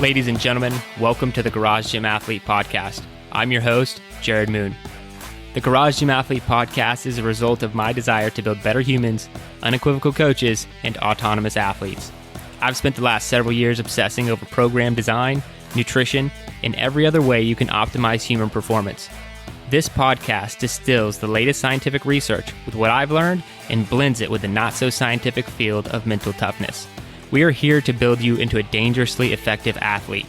Ladies and gentlemen, welcome to the Garage Gym Athlete Podcast. I'm your host, Jared Moon. The Garage Gym Athlete Podcast is a result of my desire to build better humans, unequivocal coaches, and autonomous athletes. I've spent the last several years obsessing over program design, nutrition, and every other way you can optimize human performance. This podcast distills the latest scientific research with what I've learned and blends it with the not-so-scientific field of mental toughness. We are here to build you into a dangerously effective athlete.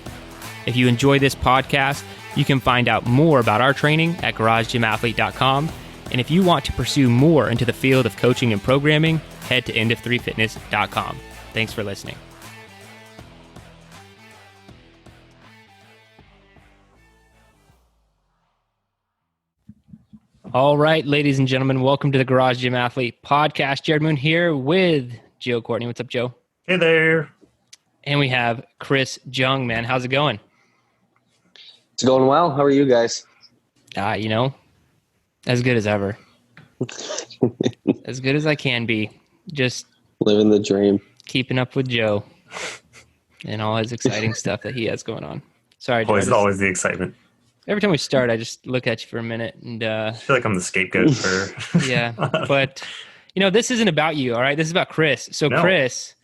If you enjoy this podcast, you can find out more about our training at garagegymathlete.com. And if you want to pursue more into the field of coaching and programming, head to endof3fitness.com. Thanks for listening. All right, ladies and gentlemen, welcome to the Garage Gym Athlete Podcast. Jared Moon here with Joe Courtney. What's up, Joe? Hey there. And we have Chris Jung, man. How's it going? It's going well. How are you guys? As good as ever. As good as I can be. Just living the dream. Keeping up with Joe and all his exciting stuff that he has going on. Sorry, Joe. Always the excitement. Every time we start, I just look at you for a minute and I feel like I'm the scapegoat for yeah. But this isn't about you, all right? This is about Chris. So no. Chris,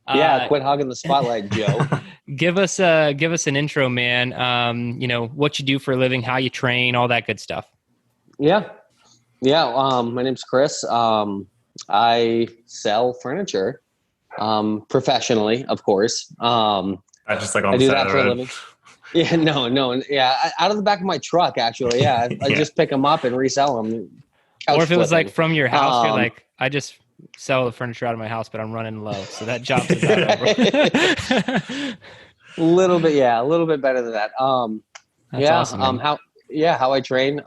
quit hogging the spotlight, Joe. Give us an intro, man. What you do for a living, how you train, all that good stuff. Yeah. My name's Chris. I sell furniture, professionally, of course. I just like on I the do side that of for a the road. living. Yeah, no. Yeah, out of the back of my truck, actually. Yeah, I just pick them up and resell them. Or if it was like from your house, you're like, I just sell the furniture out of my house, but I'm running low. So that job's about over. A little bit better than that. That's awesome, man. How I train.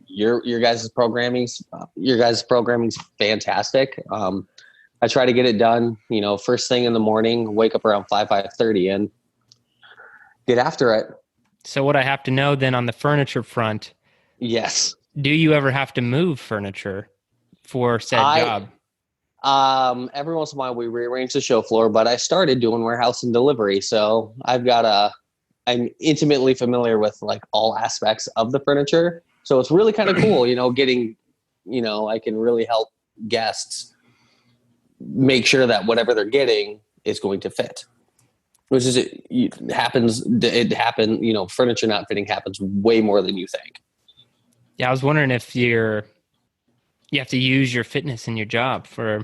Your guys' programming's fantastic. I try to get it done, first thing in the morning, wake up around 5:30 and get after it. So what I have to know then on the furniture front. Yes. Do you ever have to move furniture for said job? Every once in a while we rearrange the show floor, but I started doing warehouse and delivery. So I'm intimately familiar with like all aspects of the furniture. So it's really kind of cool, getting, I can really help guests make sure that whatever they're getting is going to fit. Which is furniture not fitting happens way more than you think. Yeah, I was wondering if you have to use your fitness in your job for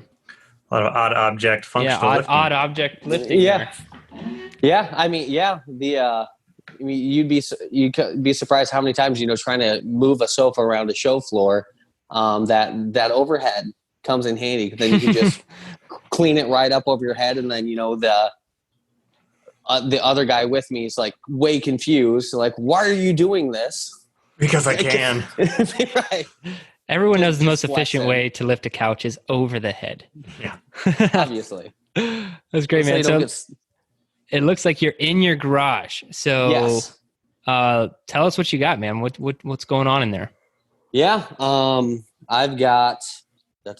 a lot of odd object functional lifting. Odd object lifting. Yeah. Yeah. You'd be surprised how many times, trying to move a sofa around a show floor, that overhead comes in handy. Then you can just clean it right up over your head. And then, the other guy with me is like way confused. Like, why are you doing this? Because I can. Right. Everyone knows the most efficient way to lift a couch is over the head. Yeah. Obviously. That's great, man. So it looks like you're in your garage. So yes. Tell us what you got, man. What's going on in there? Yeah. I've got a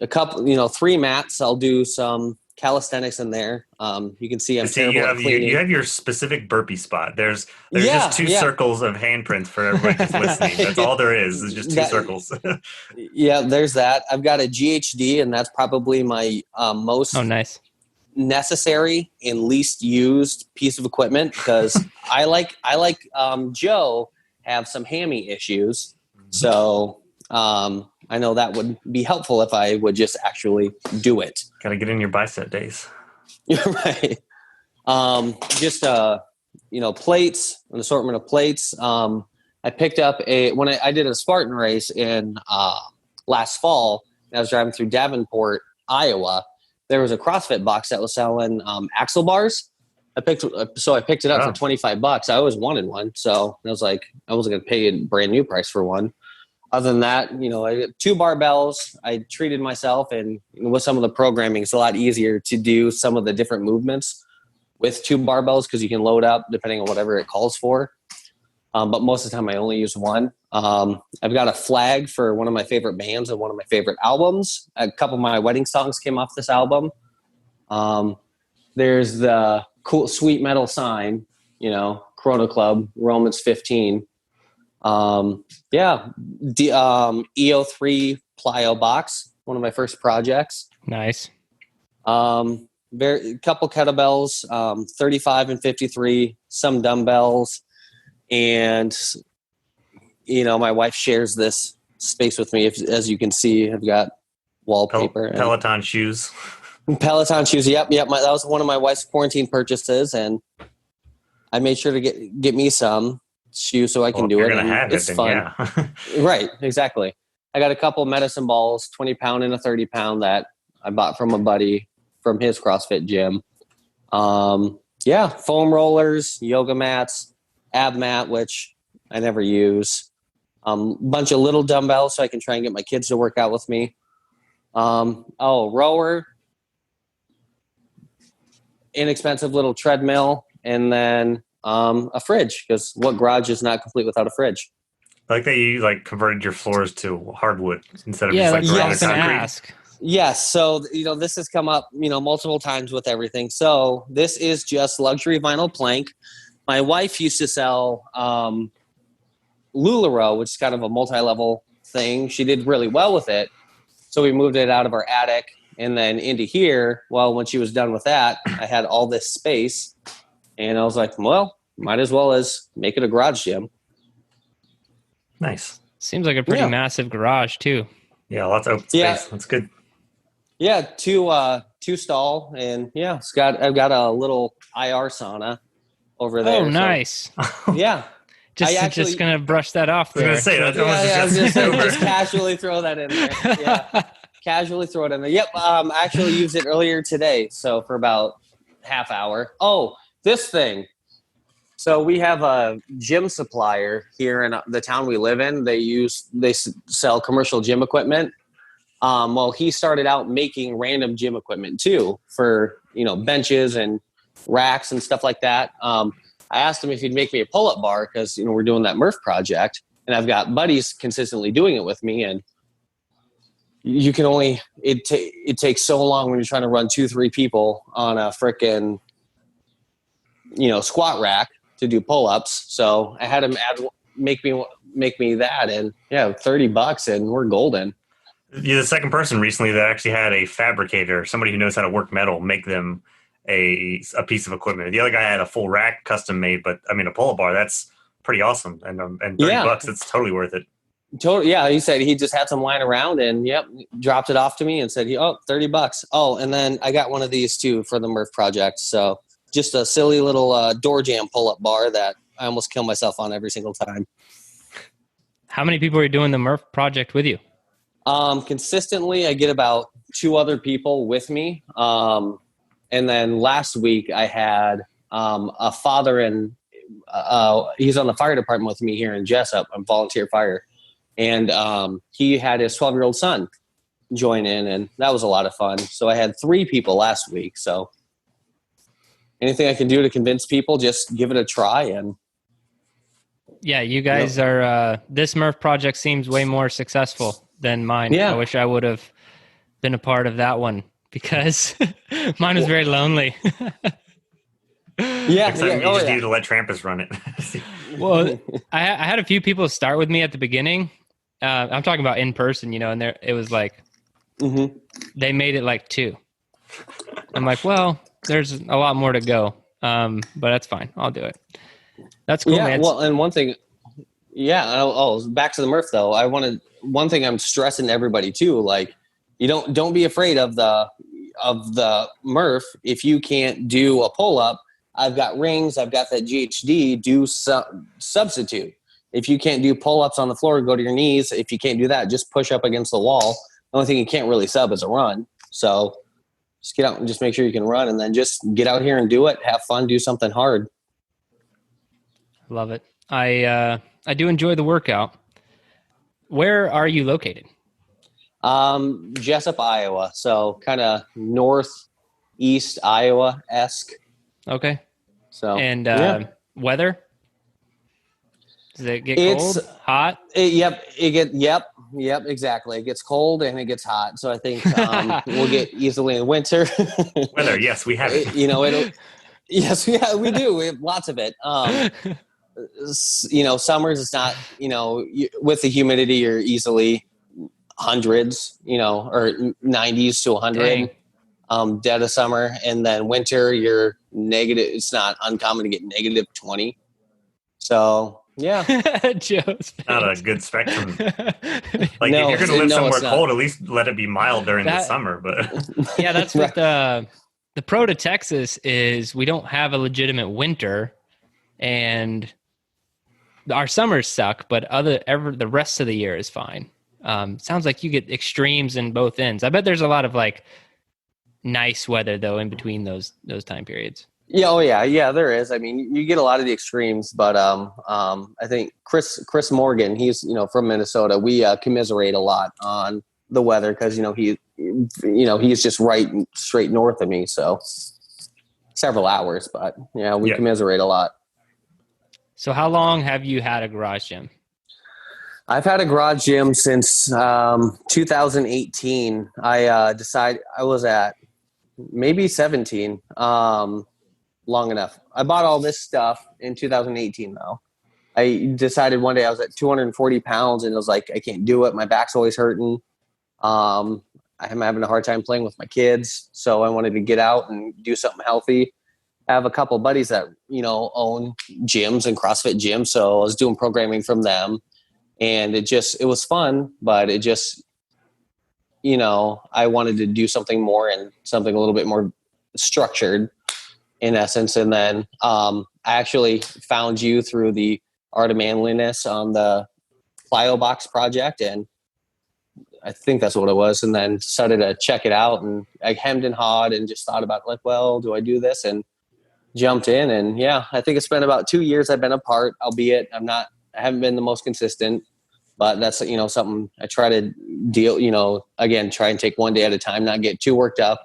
couple, 3 mats. I'll do some calisthenics in there. You can see I'm terrible at cleaning. You have your specific burpee spot. There's just two circles of handprints for everybody just listening. That's all there is. It's just two circles. Yeah, there's that. I've got a GHD, and that's probably my most necessary and least used piece of equipment because I like Joe have some hammy issues. So I know that would be helpful if I would just actually do it. Got to get in your bicep days. You're right. Just plates, an assortment of plates. I picked up when I did a Spartan race in last fall. I was driving through Davenport, Iowa. There was a CrossFit box that was selling axle bars. I picked it up for $25. I always wanted one, so I was like, I wasn't going to pay a brand new price for one. Other than that, I got 2 barbells. I treated myself, and with some of the programming, it's a lot easier to do some of the different movements with 2 barbells because you can load up depending on whatever it calls for. But most of the time, I only use one. I've got a flag for one of my favorite bands and one of my favorite albums. A couple of my wedding songs came off this album. There's the cool, sweet metal sign, Chrono Club, Romans 15. EO3 plyo box, one of my first projects. Nice. Couple kettlebells, 35 and 53, some dumbbells, and my wife shares this space with me. As you can see, I've got wallpaper. Peloton shoes. Peloton shoes. Yep. That was one of my wife's quarantine purchases, and I made sure to get me some shoes so I can do it. Gonna have it's it, fun. Yeah. Right. Exactly. I got a couple medicine balls, 20 pound and a 30 pound that I bought from a buddy from his CrossFit gym. Foam rollers, yoga mats, ab mat, which I never use. Bunch of little dumbbells so I can try and get my kids to work out with me. Rower, inexpensive little treadmill, and then a fridge, because what garage is not complete without a fridge? I like that you converted your floors to hardwood instead of just regular concrete. concrete. Yes. So, this has come up, multiple times with everything. So this is just luxury vinyl plank. My wife used to sell LuLaRoe, which is kind of a multi-level thing. She did really well with it. So we moved it out of our attic and then into here. Well, when she was done with that, I had all this space, and I was like, well, might as well as make it a garage gym. Nice. Seems like a pretty massive garage too. Yeah, lots of open space. Yeah. That's good. Yeah, two stall, and I've got a little IR sauna over there. Oh, nice. So, yeah. Just gonna brush that off there. I was gonna say I was just casually throw that in there. Yeah, casually throw it in there. Yep. I actually used it earlier today, so for about half hour. Oh, this thing. So we have a gym supplier here in the town we live in. They sell commercial gym equipment. He started out making random gym equipment too for benches and racks and stuff like that. I asked him if he'd make me a pull-up bar because, we're doing that Murph project, and I've got buddies consistently doing it with me. And you can only, it takes so long when you're trying to run 2-3 people on a frickin', squat rack to do pull-ups. So I had him make me that, and $30 and we're golden. You're the second person recently that actually had a fabricator, somebody who knows how to work metal, make them a piece of equipment. The other guy had a full rack custom made, but a pull-up bar, that's pretty awesome. And $30, it's totally worth it. Totally. Yeah. He said he just had some lying around and dropped it off to me and said, $30. Oh, and then I got one of these too for the Murph Project. So just a silly little door jam pull-up bar that I almost kill myself on every single time. How many people are doing the Murph Project with you? Consistently, I get about 2 other people with me. And then last week I had a father, and he's on the fire department with me here in Jessup. I'm volunteer fire. And he had his 12-year-old son join in, and that was a lot of fun. So I had 3 people last week. So anything I can do to convince people, just give it a try. And yeah, you guys are, this Murph Project seems way more successful than mine. Yeah. I wish I would have been a part of that one, because mine was very lonely. Yeah. Except you just need to let Trampus run it. Well, I had a few people start with me at the beginning. I'm talking about in person, and it was like, they made it 2. I'm like, well, there's a lot more to go. But that's fine. I'll do it. That's cool, man. Well, and one thing, back to the Murph though. One thing I'm stressing to everybody too, don't be afraid of the Murph. If you can't do a pull-up, I've got rings, I've got that GHD, do substitute. If you can't do pull-ups on the floor, go to your knees. If you can't do that, just push up against the wall. The only thing you can't really sub is a run. So just get out and just make sure you can run, and then just get out here and do it. Have fun, do something hard. Love it. I do enjoy the workout. Where are you located? Jessup, Iowa. So kind of northeast Iowa-esque. Okay. So weather? Does it get cold? Hot? Yep, exactly. It gets cold and it gets hot. So I think we'll get easily in winter. Weather, yes, we have it. Yes, yeah, we do. We have lots of it. Summers it's not, with the humidity, you're easily hundreds, or 90s to 100. Dead of summer, and then winter, you're negative. It's not uncommon to get negative 20. So yeah, not a good spectrum. Like No, if you're going to live no, somewhere it's not. cold, at least let it be mild during the summer. But yeah, that's what the pro to Texas is. We don't have a legitimate winter, and our summers suck, but the rest of the year is fine. Sounds like you get extremes in both ends. I bet there's a lot of like nice weather though in between those time periods. Yeah, yeah, there is. I mean, you get a lot of the extremes, but I think Chris Morgan, he's from Minnesota. We commiserate a lot on the weather because he's just right straight north of me, so several hours. But yeah, we commiserate a lot. So, how long have you had a garage gym? I've had a garage gym since 2018. I decided I was at maybe 17. Long enough. I bought all this stuff in 2018 though. I decided one day I was at 240 pounds and I was like, I can't do it. My back's always hurting. I'm having a hard time playing with my kids. So I wanted to get out and do something healthy. I have a couple buddies that, own gyms and CrossFit gyms. So I was doing programming from them and it was fun, but it just, I wanted to do something more and something a little bit more structured in essence. And then I actually found you through the Art of Manliness on the Plyo Box project. And I think that's what it was. And then started to check it out and I hemmed and hawed and just thought about like, well, do I do this? And jumped in. And yeah, I think it's been about 2 years I've been apart, albeit I haven't been the most consistent, but that's, something I try to deal, again, try and take one day at a time, not get too worked up.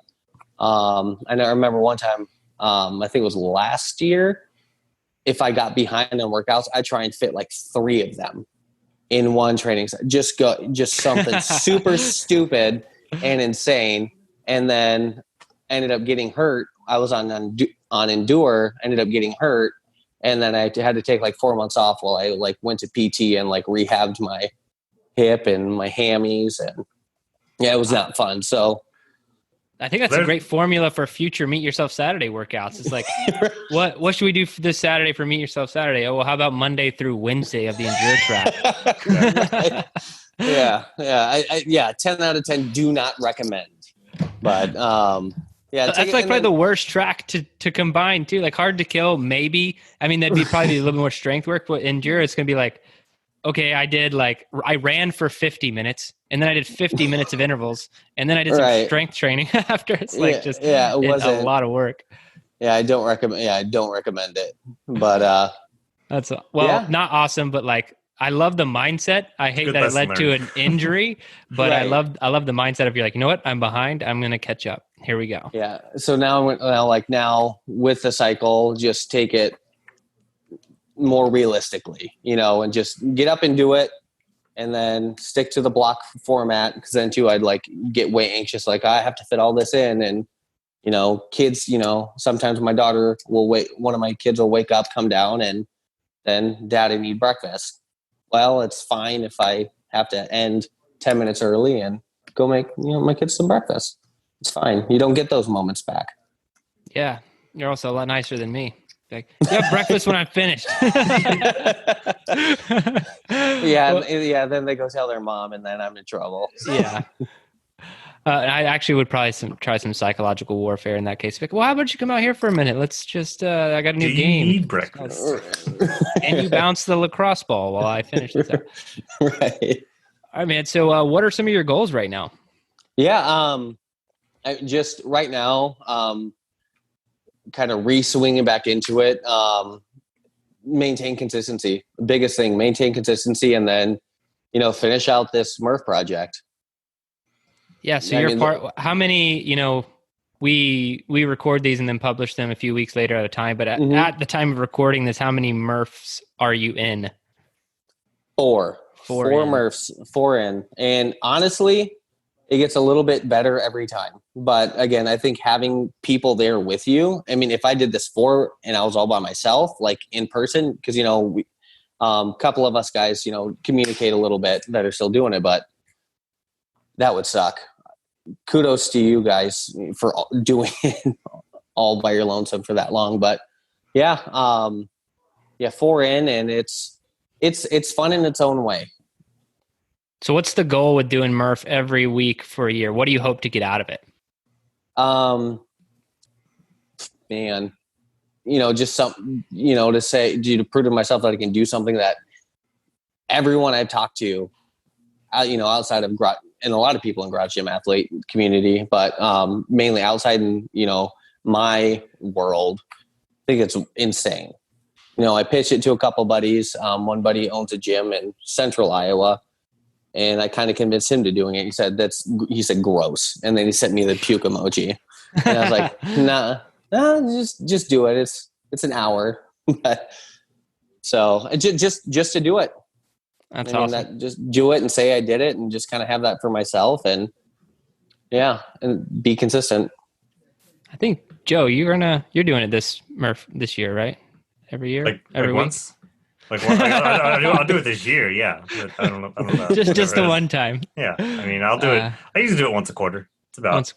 I remember one time, I think it was last year, if I got behind on workouts, I try and fit like 3 of them in one training set. Just something super stupid and insane. And then ended up getting hurt. I was on Endure, ended up getting hurt. And then I had to take like 4 months off while I like went to PT and like rehabbed my hip and my hammies. And yeah, it was not fun. So I think that's a great formula for future Meet Yourself Saturday workouts. It's like, what should we do for this Saturday for Meet Yourself Saturday? Oh, well, how about Monday through Wednesday of the Endure track? Yeah. 10 out of 10 do not recommend. But that's like probably the worst track to combine too. Like Hard to Kill, maybe. I mean, that'd be probably a little bit more strength work, but Endure, it's going to be like, okay, I ran for 50 minutes and then I did 50 minutes of intervals and then I did some strength training after. It's like it was a lot of work. Yeah, I don't recommend it. But that's not awesome, but like I love the mindset. I hate that it led to an injury, but I love the mindset of you're like, you know what? I'm behind. I'm going to catch up. Here we go. Yeah. So now with the cycle, just take it more realistically, and just get up and do it and then stick to the block format. Cause then too, I'd like get way anxious. Like I have to fit all this in and, kids, sometimes my daughter one of my kids will wake up, come down and then Dad, I need breakfast. Well, it's fine if I have to end 10 minutes early and go make, my kids some breakfast. It's fine. You don't get those moments back. Yeah. You're also a lot nicer than me. Like, you have breakfast when I'm finished. Yeah. Then they go tell their mom and then I'm in trouble. So. Yeah. I actually would probably try some psychological warfare in that case. Like, well, how about you come out here for a minute? Let's just, I got a new game. You need breakfast. And you bounce the lacrosse ball while I finish this up. Right. All right, man. So what are some of your goals right now? Yeah. Just right now, kind of re-swinging back into it, maintain consistency. The biggest thing, maintain consistency, and then, finish out this Murph project. Yeah. So how many, we record these and then publish them a few weeks later at a time, but at the time of recording this, how many Murphs are you in? 4 Murphs, 4 in. And honestly, it gets a little bit better every time. But again, I think having people there with you, I mean, if I did this and I was all by myself, like in person, because, we, couple of us guys, communicate a little bit that are still doing it, but that would suck. Kudos to you guys for doing it all by your lonesome for that long. But yeah, 4 in, and it's fun in its own way. So what's the goal with doing Murph every week for a year? What do you hope to get out of it? Man, just something, to prove to myself that I can do something that everyone I've talked to, outside of and a lot of people in Garage Gym Athlete community, but mainly outside in, my world, I think it's insane. I pitched it to a couple buddies. One buddy owns a gym in central Iowa, and I kind of convinced him to doing it. He said gross. And then he sent me the puke emoji. And I was like, nah, just do it. It's an hour. So just to do it. That's awesome. Just do it and say I did it, and just kind of have that for myself, and be consistent. I think, Joe, you're doing it this year, right? Every year? Every week? Once? I'll do it this year. Yeah. I don't know. just the one time. Yeah. I mean, I'll do it. I usually do it once a quarter. It's about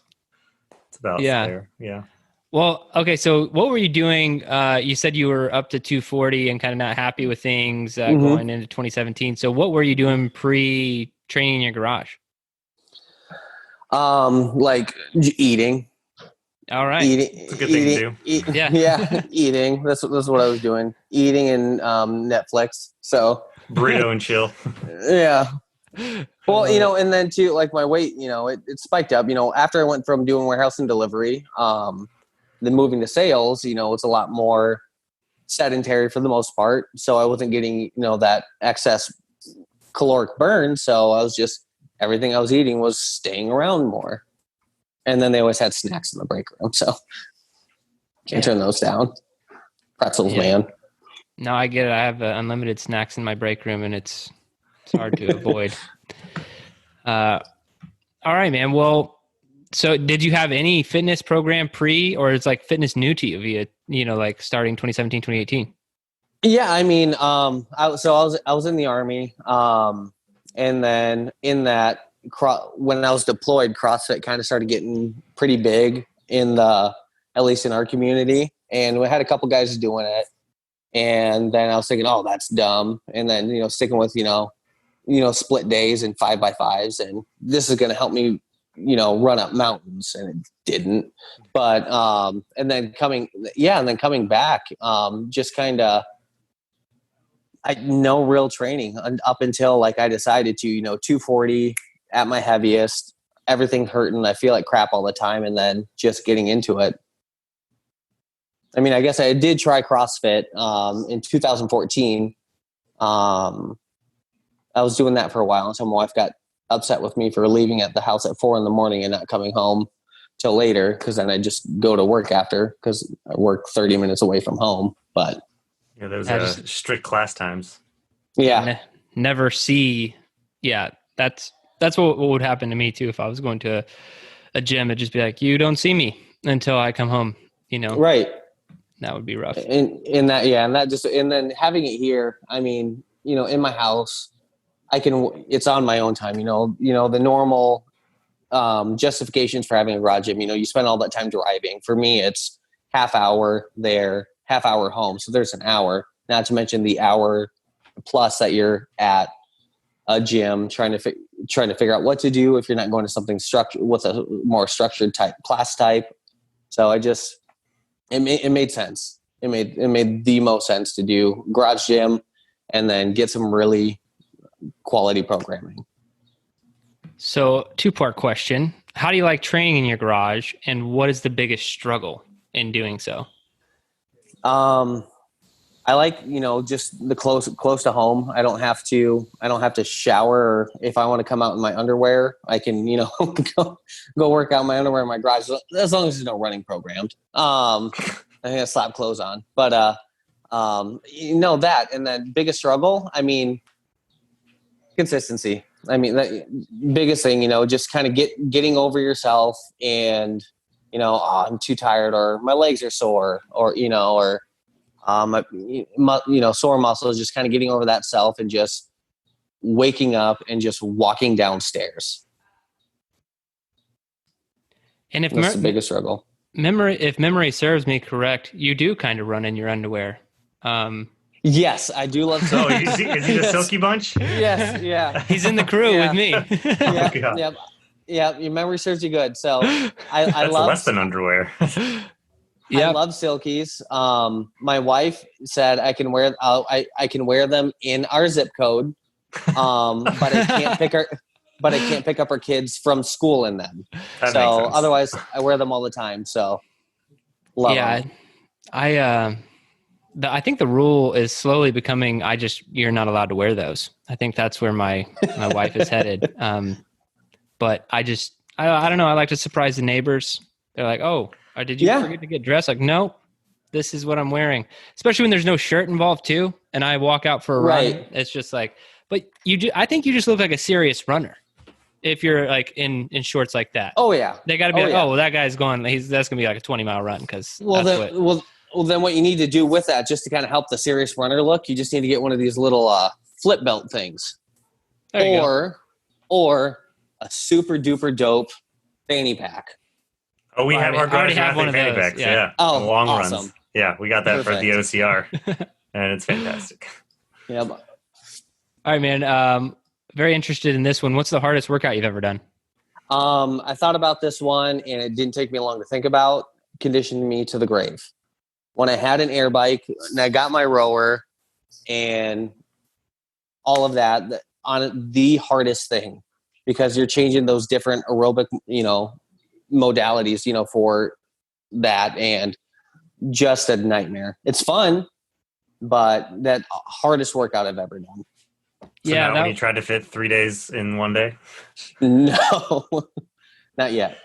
there. Yeah. Well, okay. So what were you doing? You said you were up to 240 and kind of not happy with things going into 2017. So what were you doing pre-training in your garage? Like eating. All right. It's a good thing to do. Yeah. Eating. That's what I was doing. Eating and Netflix. So burrito and chill. Yeah. Well, and then too, like my weight, it spiked up, after I went from doing warehouse and delivery, then moving to sales, it's a lot more sedentary for the most part. So I wasn't getting, that excess caloric burn. So I was everything I was eating was staying around more. And then they always had snacks in the break room. So can't turn those down. Pretzels, man. No, I get it. I have unlimited snacks in my break room, and it's hard to avoid. All right, man. Well, so did you have any fitness program or is like fitness new to you via, like starting 2017, 2018? Yeah. I mean, I was in the Army. And then in that, when I was deployed, CrossFit kind of started getting pretty big at least in our community. And we had a couple guys doing it. And then I was thinking, oh, that's dumb. And then, sticking with, split days and 5x5s. And this is going to help me, run up mountains. And it didn't. But, and then coming back, just kind of, no real training up until like I decided to, 240 at my heaviest, everything hurting. I feel like crap all the time. And then just getting into it. I mean, I guess I did try CrossFit in 2014. I was doing that for a while. And so my wife got upset with me for leaving at the house at 4 a.m. and not coming home till later. Cause then I just go to work after, cause I work 30 minutes away from home. But yeah, those strict class times. Yeah. Never see. Yeah. That's what would happen to me too. If I was going to a gym, it'd just be like, you don't see me until I come home, Right. That would be rough. And then having it here, I mean, in my house, it's on my own time, the normal justifications for having a garage gym, you spend all that time driving. For me, it's half hour there, half hour home. So there's an hour, not to mention the hour plus that you're at a gym trying to figure out what to do if you're not going to something structured with a more structured type class type. So it made sense. It made the most sense to do garage gym and then get some really quality programming. So 2-part question. How do you like training in your garage, and what is the biggest struggle in doing so? I like, just the close to home. I don't have to shower. If I want to come out in my underwear, I can, go work out in my underwear in my garage, as long as there's no running programmed. I think I slap clothes on, but, that, and then biggest struggle, I mean, consistency. I mean, the biggest thing, just kind of getting over yourself and, oh, I'm too tired, or my legs are sore, or, sore muscles, just kind of getting over that self and just waking up and just walking downstairs. And if that's the biggest struggle. If memory serves me correct, you do kind of run in your underwear. Yes, I do love Oh, silky. is he the Silky Bunch? Yes, yeah. He's in the crew with me. Yeah, your memory serves you good. So I That's love less than underwear. I love silkies. My wife said I can wear them in our zip code, but I can't pick up her kids from school in them. That so makes sense. Otherwise, I wear them all the time. So love them. I think the rule is slowly becoming, you're not allowed to wear those. I think that's where my wife is headed. But I don't know. I like to surprise the neighbors. They're like, oh, did you forget to get dressed? Like, no, this is what I'm wearing. Especially when there's no shirt involved too. And I walk out for a run. It's just like, but I think you just look like a serious runner if you're like in shorts like that. Oh yeah. They got to be that guy's going, that's going to be like a 20-mile run. Well, then what you need to do with that, just to kind of help the serious runner look, you just need to get one of these little flip belt things, or a super duper dope fanny pack. Oh, we have our already have one of fanny those. packs. Yeah. Oh, long awesome. runs. Yeah, we got that for the OCR, and it's fantastic. Yeah. All right, man. Very interested in this one. What's the hardest workout you've ever done? I thought about this one, and it didn't take me long to think about. Conditioned me to the grave. When I had an air bike and I got my rower and all of that on the hardest thing, because you're changing those different aerobic, modalities, for that, and just a nightmare. It's fun, but that hardest workout I've ever done. So now when you tried to fit 3 days in one day? No, not yet.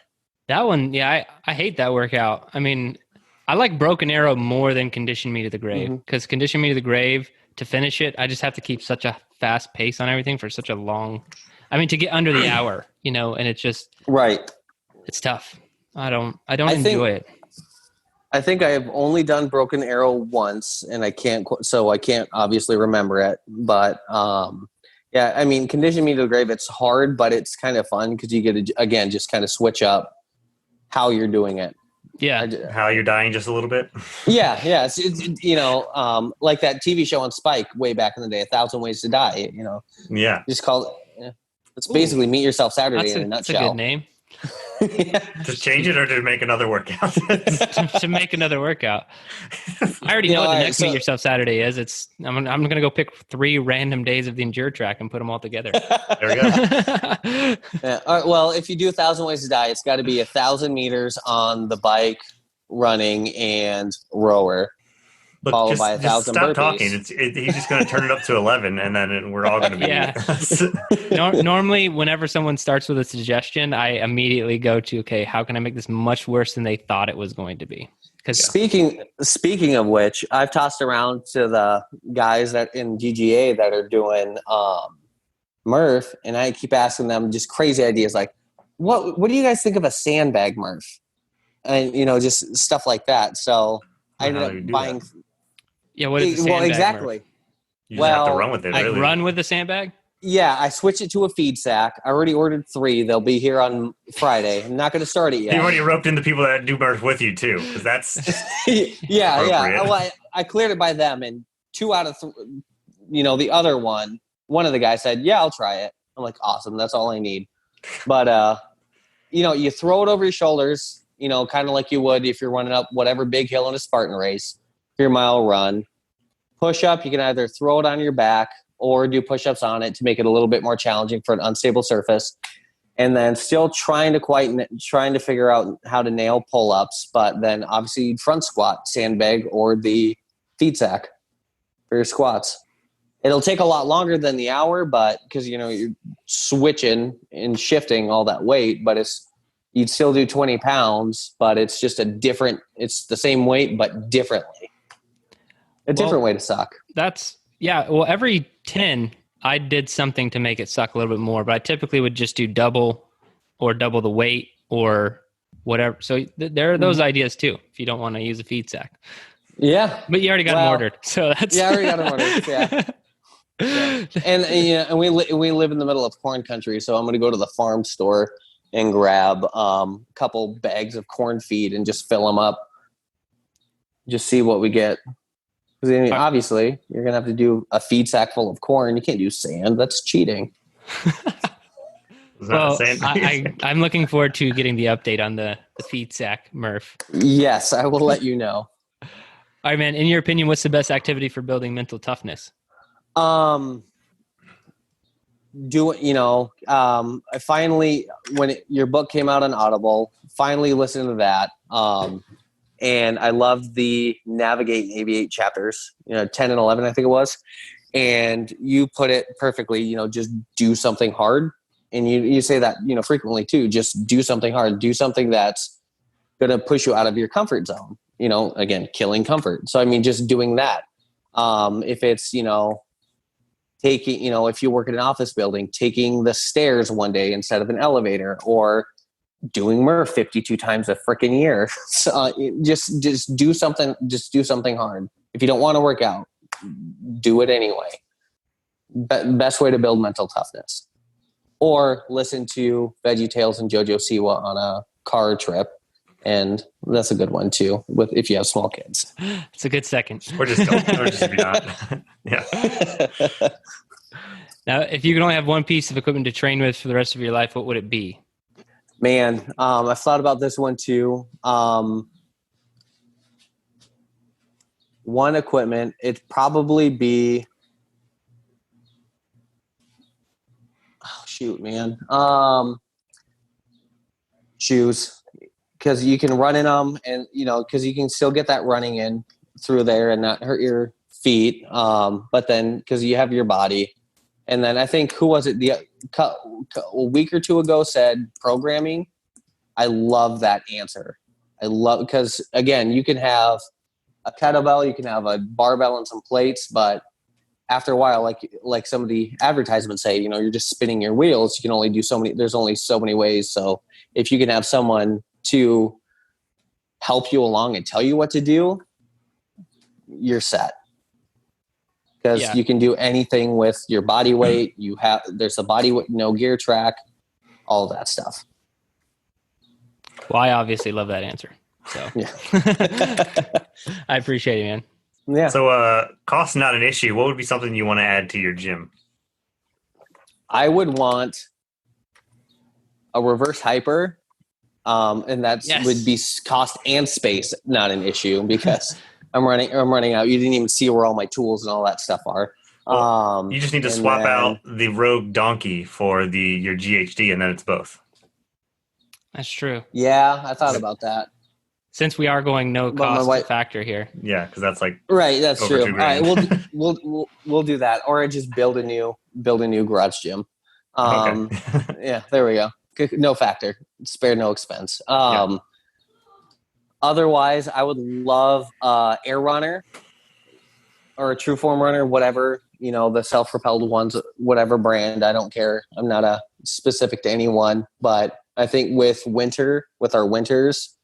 That one, I hate that workout. I mean, I like Broken Arrow more than Condition Me to the Grave, because Condition Me to the Grave, to finish it, I just have to keep such a fast pace on everything for such a long, to get under the hour, and it's just, it's tough. I don't enjoy it. I think I have only done Broken Arrow once, and I can't obviously remember it, but, Condition Me to the Grave, it's hard, but it's kind of fun because you get to, again, just kind of switch up how you're doing it. Yeah. How you're dying just a little bit. Yeah. It's like that TV show on Spike way back in the day, 1,000 Ways to Die, Yeah. Just call it, it's basically Meet Yourself Saturday in a nutshell. That's a good name. To change it or to make another workout? To make another workout. I already know what the next Meet Yourself Saturday is. I'm going to go pick 3 random days of the Endure track and put them all together. There we go. Yeah. All right, well, if you do 1,000 Ways to Die, it's got to be 1,000 meters on the bike, running, and rower. Look, followed by 1,000 stop burpees. talking. He's just going to turn it up to 11, and then we're all going to be. Yeah. Normally, whenever someone starts with a suggestion, I immediately go to, okay, how can I make this much worse than they thought it was going to be? Because speaking of which, I've tossed around to the guys that in GGA that are doing Murph, and I keep asking them just crazy ideas like, what do you guys think of a sandbag Murph? And just stuff like that. So I ended up buying. That? Yeah, what is the sandbag? Well, exactly. Murph? You just have to run with it. Really. Run with the sandbag? Yeah, I switched it to a feed sack. I already ordered 3. They'll be here on Friday. I'm not going to start it yet. You already roped in the people that do Murph with you too, because that's yeah. Well, I cleared it by them, and 2 out of 3. The other one of the guys said, "Yeah, I'll try it." I'm like, "Awesome, that's all I need." But you throw it over your shoulders, kind of like you would if you're running up whatever big hill in a Spartan race, 3-mile run. Push up, you can either throw it on your back or do push-ups on it to make it a little bit more challenging for an unstable surface. And then still trying to figure out how to nail pull-ups, but then obviously front squat, sandbag, or the feed sack for your squats. It'll take a lot longer than the hour, but because you're switching and shifting all that weight, but you'd still do 20 pounds, but it's just it's the same weight, but differently. A different way to suck. Well, every 10 I did something to make it suck a little bit more, but I typically would just do double the weight or whatever. So there are those ideas too, if you don't want to use a feed sack. Yeah. But you already got them ordered. So that's... Yeah, I already got them ordered. Yeah. Yeah. And we live in the middle of corn country, so I'm going to go to the farm store and grab a couple bags of corn feed and just fill them up. Just see what we get. Because obviously, you're going to have to do a feed sack full of corn. You can't do sand. That's cheating. Well, I'm looking forward to getting the update on the feed sack, Murph. Yes, I will let you know. All right, man. In your opinion, what's the best activity for building mental toughness? I finally, when your book came out on Audible, finally listened to that. And I loved the Navigate and Aviate chapters, 10 and 11, I think it was. And you put it perfectly, just do something hard. And you say that, frequently too, just do something hard, do something that's going to push you out of your comfort zone, again, killing comfort. So, I mean, just doing that. If it's, taking, if you work in an office building, taking the stairs one day instead of an elevator, or doing Murph 52 times a freaking year. So, just do something. Just do something hard. If you don't want to work out, do it anyway. Best way to build mental toughness. Or listen to VeggieTales and JoJo Siwa on a car trip. And that's a good one too, if you have small kids. It's a good second. Or just be not. Yeah. Now, if you could only have one piece of equipment to train with for the rest of your life, what would it be? Man, I've thought about this one too. One equipment, it'd probably be... Oh, shoot, man. Shoes. Because you can run in them, and because you can still get that running in through there and not hurt your feet. But then because you have your body, and then I think who was it? A week or two ago said programming. I love that answer. Because again, you can have a kettlebell, you can have a barbell and some plates, but after a while, like some of the advertisements say, you're just spinning your wheels. You can only do so many. There's only so many ways. So if you can have someone to help you along and tell you what to do, you're set. Because you can do anything with your body weight. There's a body weight, no gear track, all of that stuff. Well, I obviously love that answer. So yeah. I appreciate it, man. Yeah. So cost not an issue. What would be something you want to add to your gym? I would want a reverse hyper. And that would be cost and space, not an issue, because I'm running out. You didn't even see where all my tools and all that stuff are. You just need to swap out the Rogue Donkey for your GHD, and then it's both. That's true. Yeah, I thought about that. Since we are going no cost factor here. Yeah, because that's right. That's true. All right, we'll do that, or just build a new garage gym. Okay. Yeah, there we go. No factor, spare no expense. Otherwise, I would love Air Runner or a True Form Runner, whatever, the self-propelled ones, whatever brand. I don't care. I'm not specific to anyone, but I think with our winters,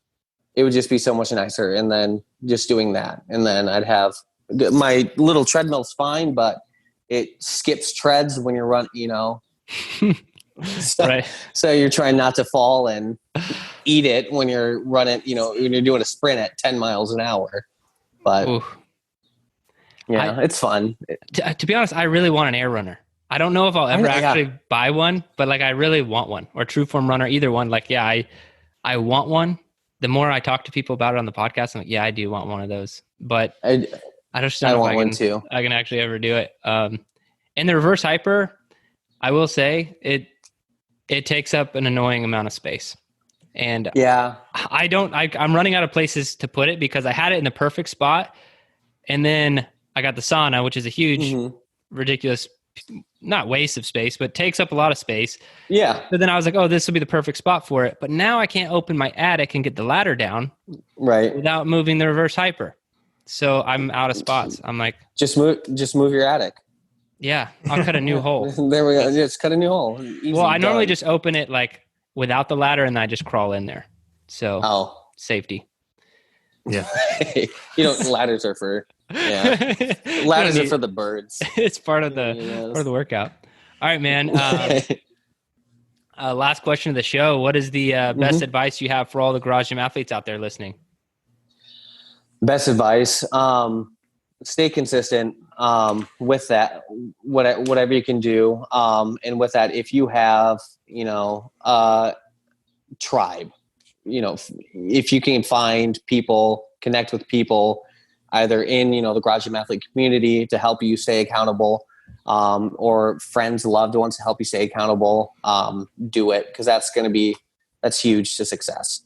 it would just be so much nicer. And then just doing that, and then I'd have my little treadmill's fine, but it skips treads when you're running. Right. So you're trying not to fall and eat it when you're running, when you're doing a sprint at 10 miles an hour. But it's fun. To be honest, I really want an Air Runner. I don't know if I'll ever actually buy one, but I really want one, or True Form Runner, either one. I want one. The more I talk to people about it on the podcast, I'm like, I do want one of those, but I just don't know if I can actually ever do it. And the reverse hyper, I will say it takes up an annoying amount of space. And I'm running out of places to put it, because I had it in the perfect spot. And then I got the sauna, which is a huge, ridiculous, not waste of space, but takes up a lot of space. Yeah. But then I was like, this will be the perfect spot for it. But now I can't open my attic and get the ladder down without moving the reverse hyper. So I'm out of spots. I'm like, just move your attic. Yeah, I'll cut a new hole. There we go. Just cut a new hole. Easy, Well, I normally done. just open it like without the ladder and I just crawl in there. So safety. Yeah. Ladders are for ladders are for the birds. It's part of the workout. All right, man. Last question of the show. What is the best advice you have for all the Garage Gym athletes out there listening? Best advice, stay consistent with that, whatever you can do. And with that, if you have, a tribe, if you can find people, connect with people either in, the Garage Gym athlete community to help you stay accountable, or friends, loved ones to help you stay accountable, do it. Cause that's huge to success.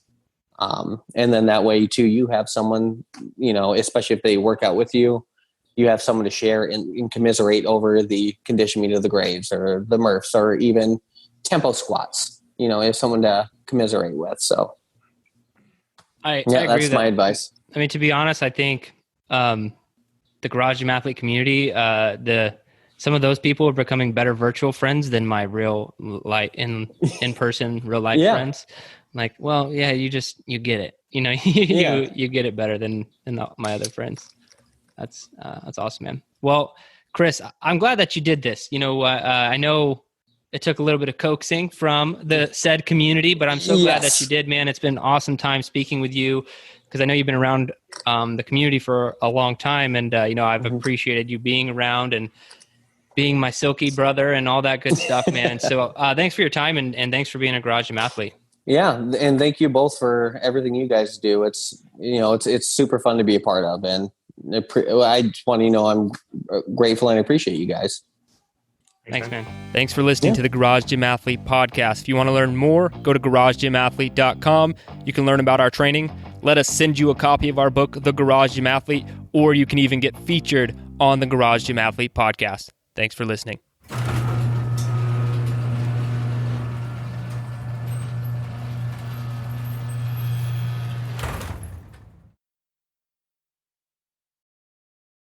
And then that way too, you have someone, especially if they work out with you, you have someone to share and commiserate over the condition meet of the Graves or the Murphs or even tempo squats, you have someone to commiserate with. So I agree that's with my that. advice. I mean, to be honest, I think, the Garage Gym athlete community, some of those people are becoming better virtual friends than my real in-person real life friends. Like, well, yeah, you get it. You get it better than my other friends. That's awesome, man. Well, Chris, I'm glad that you did this. I know it took a little bit of coaxing from the said community, but I'm so glad that you did, man. It's been an awesome time speaking with you because I know you've been around the community for a long time, and I've appreciated you being around and being my silky brother and all that good stuff, man. So thanks for your time and thanks for being a Garage Gym athlete. Yeah. And thank you both for everything you guys do. It's, it's super fun to be a part of. And I just want to I'm grateful and appreciate you guys. Thanks, man. Thanks for listening to the Garage Gym Athlete podcast. If you want to learn more, go to garagegymathlete.com. You can learn about our training. Let us send you a copy of our book, The Garage Gym Athlete, or you can even get featured on the Garage Gym Athlete podcast. Thanks for listening.